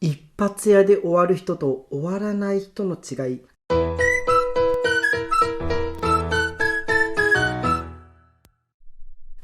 一発屋で終わる人と終わらない人の違い。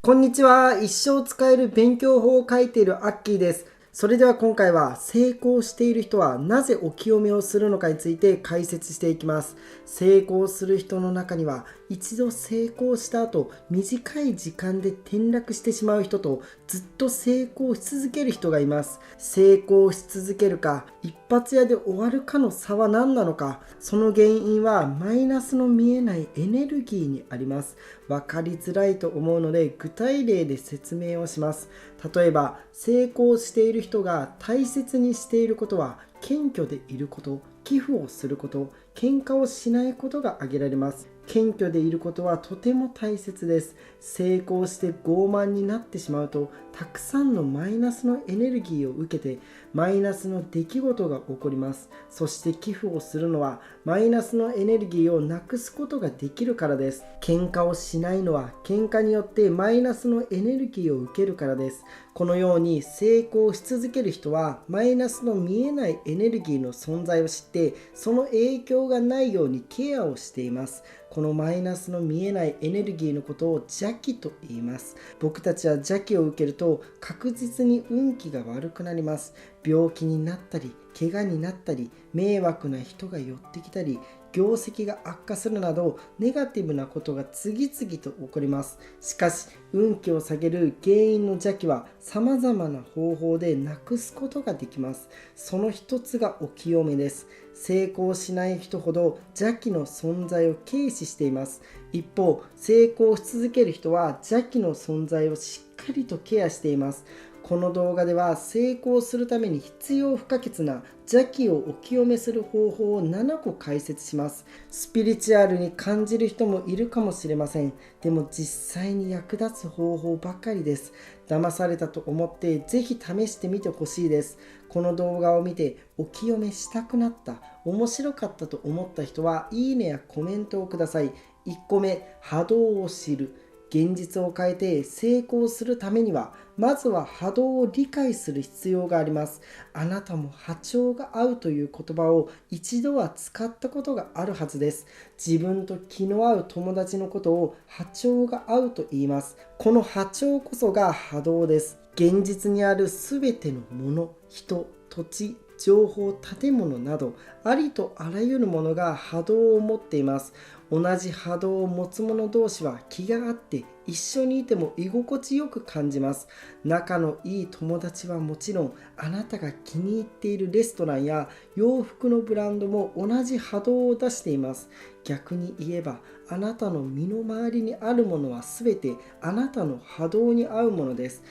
こんにちは。一生使える勉強法を書いているアッキーです。それでは今回は成功している人はなぜお清めをするのかについて解説していきます。成功する人の中には一度成功した後短い時間で転落してしまう人とずっと成功し続ける人がいます。成功し続けるか一発屋で終わるかの差は何なのか、その原因はマイナスの見えないエネルギーにあります。分かりづらいと思うので具体例で説明をします。例えば成功している人が大切にしていることは謙虚でいること、寄付をすること、喧嘩をしないことが挙げられます。謙虚でいることはとても大切です。成功して傲慢になってしまうとたくさんのマイナスのエネルギーを受けてマイナスの出来事が起こります。そして寄付をするのはマイナスのエネルギーをなくすことができるからです。喧嘩をしないのは喧嘩によってマイナスのエネルギーを受けるからです。このように成功し続ける人はマイナスの見えないエネルギーの存在を知ってその影響がないようにケアをしています。このマイナスの見えないエネルギーのことを邪気と言います。僕たちは邪気を受けると確実に運気が悪くなります。病気になったり怪我になったり迷惑な人が寄ってきたり業績が悪化するなどネガティブなことが次々と起こります。しかし運気を下げる原因の邪気は様々な方法でなくすことができます。その一つがお清めです。成功しない人ほど邪気の存在を軽視しています。一方、成功し続ける人は邪気の存在をしっかりとケアしています。この動画では成功するために必要不可欠な邪気をお清めする方法を7個解説します。スピリチュアルに感じる人もいるかもしれません。でも実際に役立つ方法ばかりです。騙されたと思ってぜひ試してみてほしいです。この動画を見てお清めしたくなった、面白かったと思った人はいいねやコメントをください。1個目、波動を知る。現実を変えて成功するためにはまずは波動を理解する必要があります。あなたも波長が合うという言葉を一度は使ったことがあるはずです。自分と気の合う友達のことを波長が合うと言います。この波長こそが波動です。現実にあるすべてのもの、人、土地、情報、建物などありとあらゆるものが波動を持っています。同じ波動を持つ者同士は気が合って一緒にいても居心地よく感じます。仲のいい友達はもちろん、あなたが気に入っているレストランや洋服のブランドも同じ波動を出しています。逆に言えば、あなたの身の回りにあるものはすべてあなたの波動に合うものです。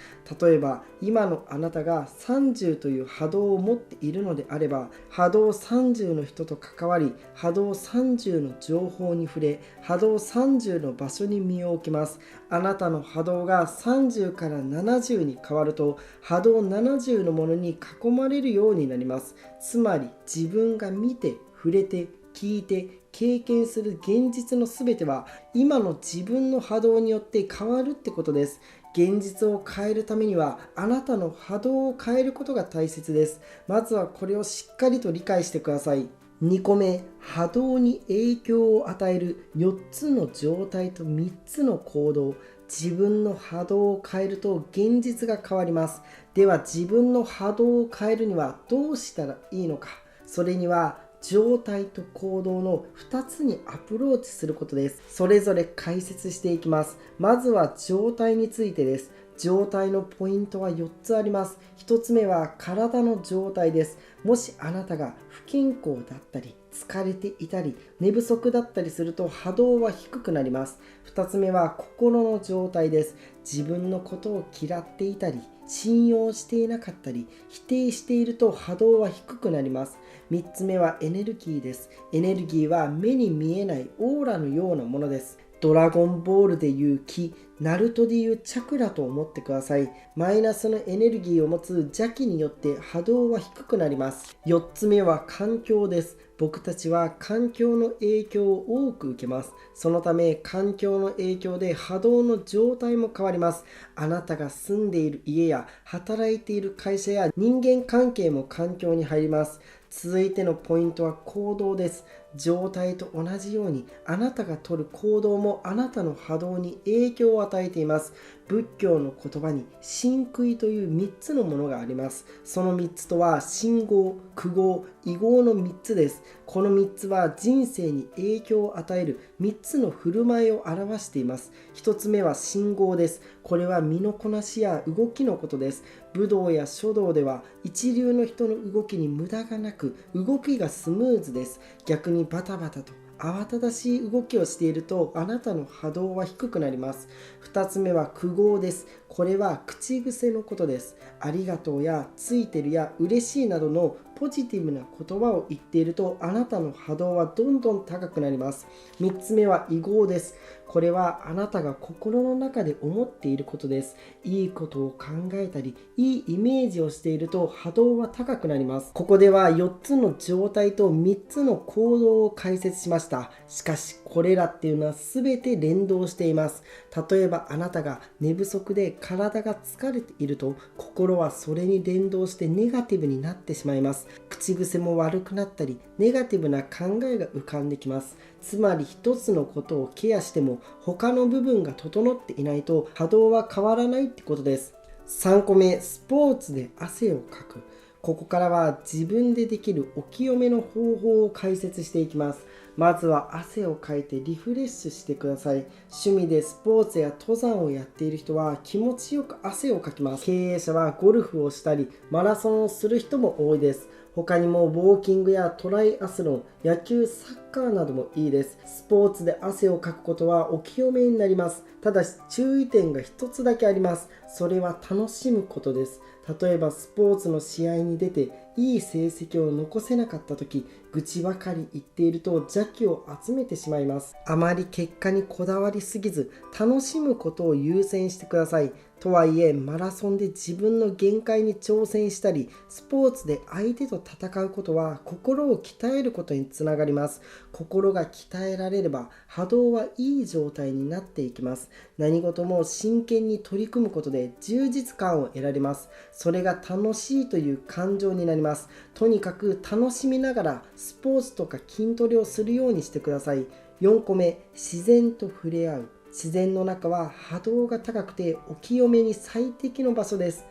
例えば、今のあなたが30という波動を持っているのであれば、波動30の人と関わり、波動30の情報に触れ、波動30の場所に身を置きます。あなたの波動が30から70に変わると、波動70のものに囲まれるようになります。つまり、自分が見て、触れて、聞いて、経験する現実のすべては今の自分の波動によって変わるってことです。現実を変えるためにはあなたの波動を変えることが大切です。まずはこれをしっかりと理解してください。2個目、波動に影響を与える4つの状態と3つの行動。自分の波動を変えると現実が変わります。では自分の波動を変えるにはどうしたらいいのか。それには状態と行動の2つにアプローチすることです。それぞれ解説していきます。まずは状態についてです。状態のポイントは4つあります。1つ目は体の状態です。もしあなたが不健康だったり、疲れていたり、寝不足だったりすると波動は低くなります。2つ目は心の状態です。自分のことを嫌っていたり、信用していなかったり、否定していると波動は低くなります。3つ目はエネルギーです。エネルギーは目に見えないオーラのようなものです。ドラゴンボールでいう気、ナルトでいうチャクラと思ってください。マイナスのエネルギーを持つ邪気によって波動は低くなります。4つ目は環境です。僕たちは環境の影響を多く受けます。そのため環境の影響で波動の状態も変わります。あなたが住んでいる家や働いている会社や人間関係も環境に入ります。続いてのポイントは行動です。状態と同じようにあなたが取る行動もあなたの波動に影響を与えています。仏教の言葉に真空という3つのものがあります。その3つとは信号、苦号、異号の3つです。この3つは人生に影響を与える3つの振る舞いを表しています。1つ目は信号です。これは身のこなしや動きのことです。武道や書道では一流の人の動きに無駄がなく動きがスムーズです。逆にバタバタと慌ただしい動きをしているとあなたの波動は低くなります。2つ目は苦号です。これは口癖のことです。ありがとうやついてるや嬉しいなどのポジティブな言葉を言っているとあなたの波動はどんどん高くなります。3つ目は異号です。これはあなたが心の中で思っていることです。いいことを考えたりいいイメージをしていると波動は高くなります。ここでは4つの状態と3つの行動を解説しました。しかしこれらっていうのは全て連動しています。例えばあなたが寝不足で体が疲れていると心はそれに連動してネガティブになってしまいます。口癖も悪くなったりネガティブな考えが浮かんできます。つまり一つのことをケアしても他の部分が整っていないと波動は変わらないってことです。3個目、スポーツで汗をかく。ここからは自分でできるお清めの方法を解説していきます。まずは汗をかいてリフレッシュしてください。趣味でスポーツや登山をやっている人は気持ちよく汗をかきます。経営者はゴルフをしたりマラソンをする人も多いです。他にもウォーキングやトライアスロン、野球、サッカーなどもいいです。スポーツで汗をかくことはお清めになります。ただし注意点が一つだけあります。それは楽しむことです。例えばスポーツの試合に出ていい成績を残せなかった時、愚痴ばかり言っていると邪気を集めてしまいます。あまり結果にこだわりすぎず楽しむことを優先してください。とはいえマラソンで自分の限界に挑戦したりスポーツで相手と戦うことは心を鍛えることにつながります。心が鍛えられれば波動はいい状態になっていきます。何事も真剣に取り組むことで充実感を得られます。それが楽しいという感情になります。とにかく楽しみながらスポーツとか筋トレをするようにしてください。4個目、自然と触れ合う。自然の中は波動が高くてお清めに最適の場所です。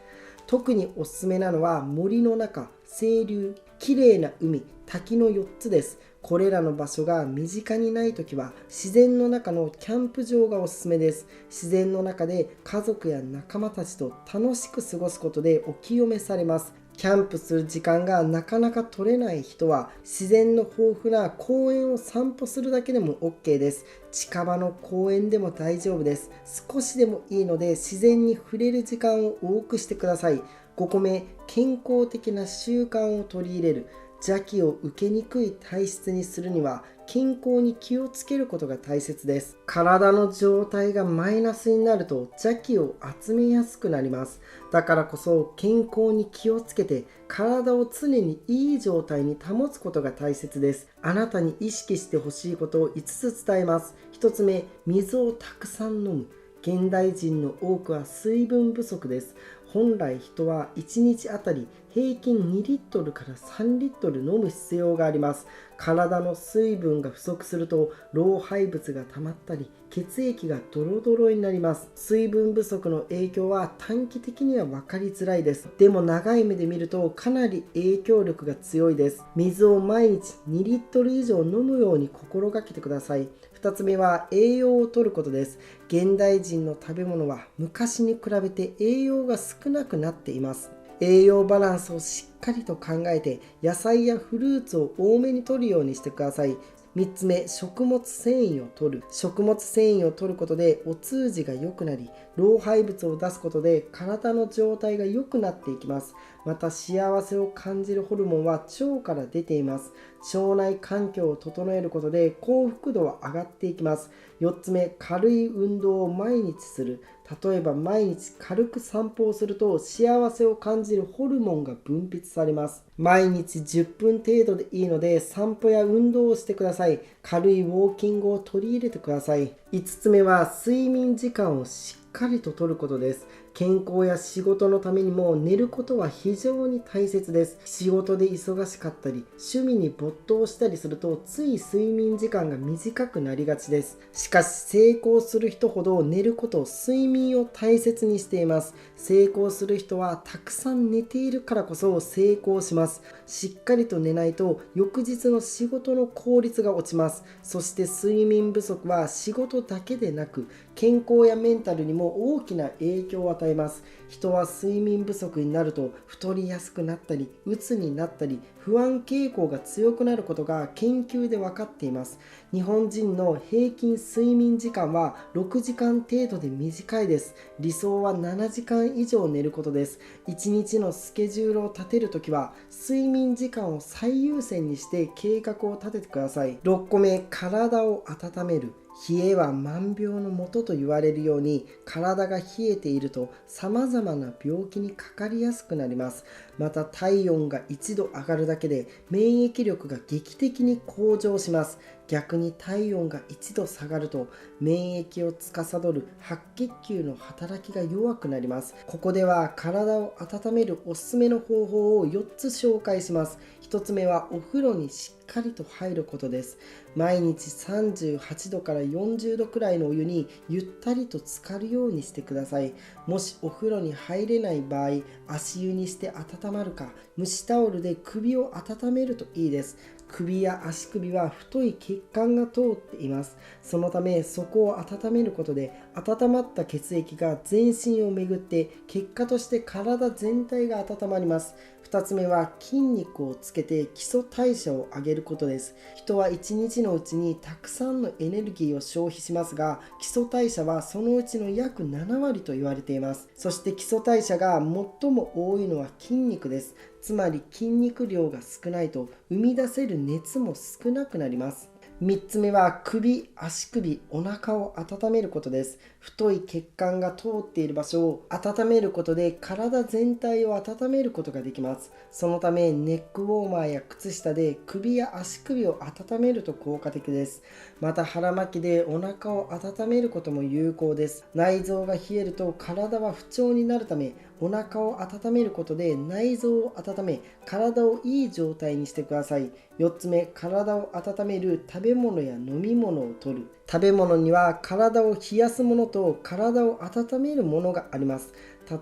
特におすすめなのは森の中、清流、きれいな海、滝の4つです。これらの場所が身近にないときは自然の中のキャンプ場がおすすめです。自然の中で家族や仲間たちと楽しく過ごすことでお清めされます。キャンプする時間がなかなか取れない人は自然の豊富な公園を散歩するだけでも OK です。近場の公園でも大丈夫です。少しでもいいので自然に触れる時間を多くしてください。5個目、健康的な習慣を取り入れる。邪気を受けにくい体質にするには健康に気をつけることが大切です。体の状態がマイナスになると邪気を集めやすくなります。だからこそ健康に気をつけて体を常にいい状態に保つことが大切です。あなたに意識してほしいことを5つ伝えます。1つ目、水をたくさん飲む。現代人の多くは水分不足です。本来人は1日あたり平均2リットルから3リットル飲む必要があります。体の水分が不足すると老廃物が溜まったり血液がドロドロになります。水分不足の影響は短期的には分かりづらいです。でも長い目で見るとかなり影響力が強いです。水を毎日2リットル以上飲むように心がけてください。2つ目は栄養を摂ることです。現代人の食べ物は昔に比べて栄養が少なくなっています。栄養バランスをしっかりと考えて野菜やフルーツを多めに摂るようにしてください。3つ目、食物繊維を摂る。食物繊維を摂ることでお通じが良くなり、老廃物を出すことで体の状態が良くなっていきます。また幸せを感じるホルモンは腸から出ています。腸内環境を整えることで幸福度は上がっていきます。4つ目、軽い運動を毎日する。例えば毎日軽く散歩をすると幸せを感じるホルモンが分泌されます。毎日10分程度でいいので散歩や運動をしてください。軽いウォーキングを取り入れてください。5つ目は睡眠時間をしっかりと取ることです。健康や仕事のためにも寝ることは非常に大切です。仕事で忙しかったり趣味に没頭したりするとつい睡眠時間が短くなりがちです。しかし成功する人ほど寝ること、睡眠を大切にしています。成功する人はたくさん寝ているからこそ成功します。しっかりと寝ないと翌日の仕事の効率が落ちます。そして睡眠不足は仕事だけでなく健康やメンタルにも大きな影響を与えます。人は睡眠不足になると太りやすくなったり、鬱になったり、不安傾向が強くなることが研究で分かっています。日本人の平均睡眠時間は6時間程度で短いです。理想は7時間以上寝ることです。1日のスケジュールを立てるときは睡眠時間を最優先にして計画を立ててください。6個目、体を温める。冷えは万病のもとと言われるように、体が冷えていると様々な病気にかかりやすくなります。また体温が1度上がるだけで免疫力が劇的に向上します。逆に体温が1度下がると免疫を司る白血球の働きが弱くなります。ここでは体を温めるおすすめの方法を4つ紹介します。1つ目はお風呂にしっかりと入ることです。毎日38度から40度くらいのお湯にゆったりと浸かるようにしてください。もしお風呂に入れない場合、足湯にして温まるか、蒸しタオルで首を温めるといいです。首や足首は太い血管が通っています。そのためそこを温めることで温まった血液が全身を巡って結果として体全体が温まります。2つ目は筋肉をつけて基礎代謝を上げることです。人は1日のうちにたくさんのエネルギーを消費しますが、基礎代謝はそのうちの約7割と言われています。そして基礎代謝が最も多いのは筋肉です。つまり筋肉量が少ないと生み出せる熱も少なくなります。3つ目は首、足首、お腹を温めることです。太い血管が通っている場所を温めることで体全体を温めることができます。そのためネックウォーマーや靴下で首や足首を温めると効果的です。また腹巻きでお腹を温めることも有効です。内臓が冷えると体は不調になるため、お腹を温めることで内臓を温め、体をいい状態にしてください。4つ目、体を温める食べ物や飲み物を摂る。食べ物には体を冷やすものと体を温めるものがあります。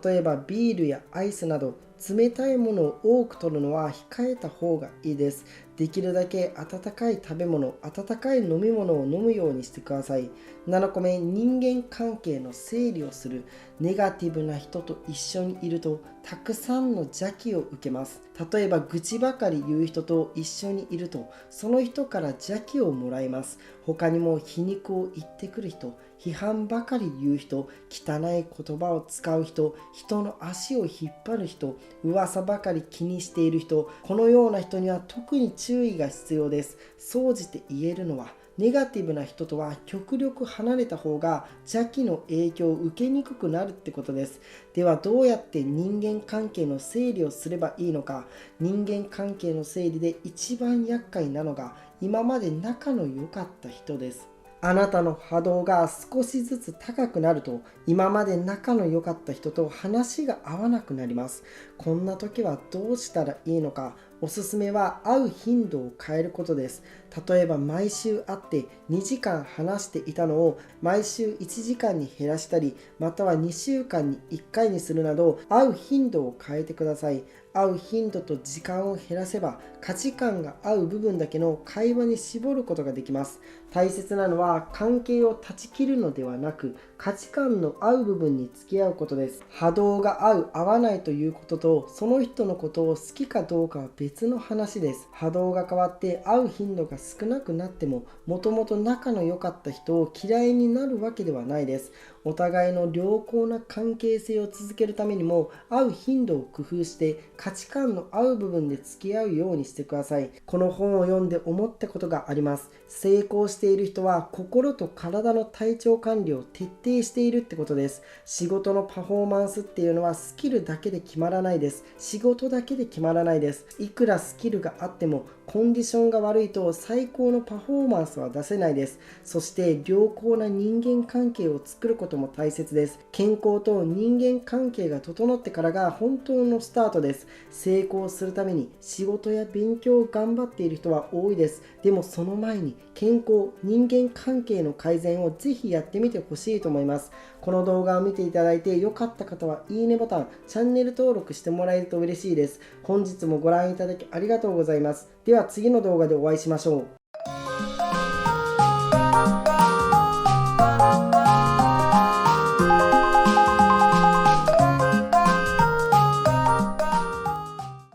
例えばビールやアイスなど冷たいものを多く摂るのは控えた方がいいです。できるだけ温かい食べ物、温かい飲み物を飲むようにしてください。7個目、人間関係の整理をする。ネガティブな人と一緒にいるとたくさんの邪気を受けます。例えば愚痴ばかり言う人と一緒にいるとその人から邪気をもらいます。他にも皮肉を言ってくる人、批判ばかり言う人、汚い言葉を使う人、人の足を引っ張る人、噂ばかり気にしている人、このような人には特に注意が必要です。総じて言えるのは、ネガティブな人とは極力離れた方が邪気の影響を受けにくくなるってことです。ではどうやって人間関係の整理をすればいいのか。人間関係の整理で一番厄介なのが今まで仲の良かった人です。あなたの波動が少しずつ高くなると今まで仲の良かった人と話が合わなくなります。こんな時はどうしたらいいのか。おすすめは会う頻度を変えることです。例えば毎週会って2時間話していたのを毎週1時間に減らしたり、または2週間に1回にするなど会う頻度を変えてください。会う頻度と時間を減らせば、価値観が合う部分だけの会話に絞ることができます。大切なのは関係を断ち切るのではなく、価値観の合う部分に付き合うことです。波動が合う合わないということと、その人のことを好きかどうかは別の話です。波動が変わって会う頻度が少なくなっても、もともと仲の良かった人を嫌いになるわけではないです。お互いの良好な関係性を続けるためにも、会う頻度を工夫して価値観の合う部分で付き合うようにしてください。この本を読んで思ったことがあります。成功している人は心と体の体調管理を徹底しているってことです。仕事のパフォーマンスっていうのはスキルだけで決まらないです。仕事だけで決まらないです。いくらスキルがあってもコンディションが悪いと最高のパフォーマンスは出せないです。そして良好な人間関係を作ることも大切です。健康と人間関係が整ってからが本当のスタートです。成功するために仕事や勉強を頑張っている人は多いです。でもその前に健康、人間関係の改善をぜひやってみてほしいと思います。この動画を見ていただいて良かった方はいいねボタン、チャンネル登録してもらえると嬉しいです。本日もご覧いただきありがとうございます。では次の動画でお会いしましょう。